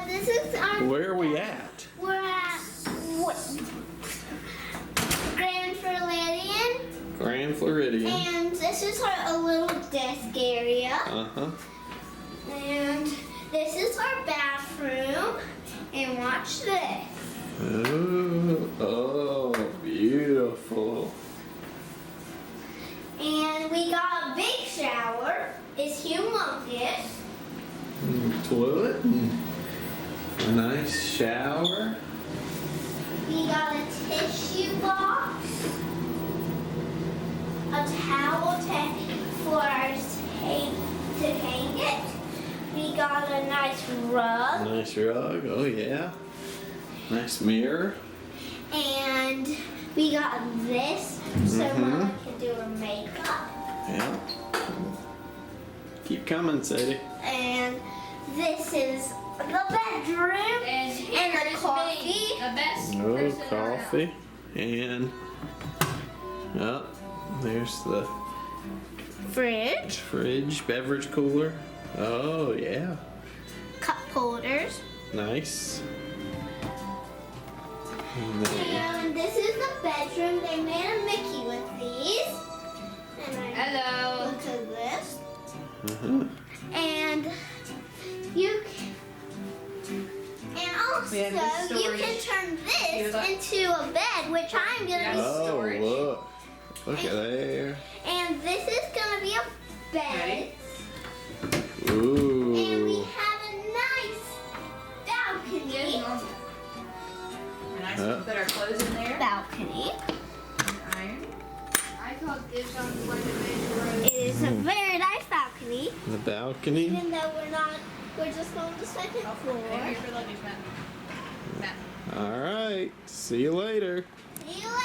this is our. Where are we at? We're at Grand Floridian. Grand Floridian. And this is our little desk area. Uh-huh. And this is our bathroom. And watch this. Oh, beautiful. And we got a big shower. It's humongous. Toilet. A nice shower. We got a tissue box. A towel for our to hang it. We got a nice rug. Nice rug. Oh, yeah. Nice mirror. And we got this so Mama can do her makeup. Yeah. Keep coming, Sadie. And this is the bedroom and the coffee. The best Oh, person coffee. And oh, there's the Fridge. beverage cooler. Oh, yeah. Cup holders. Nice. And then, And this is the bedroom. They made a Mickey with these. And Hello. look at this. And you can, and also We have this you can storage. turn this Look. into a bed, which I'm gonna Yeah. be. oh, storage. look. Look at there. And this is gonna be a bed. Ready? Ooh. And we have a nice balcony. And I can put our clothes in there. Balcony. Iron. I called this on the one that made the road. It is a very nice balcony. The balcony. Even though we're just on the second floor. Maybe for luggage, Matt. Matt. All right. See you later. See you later.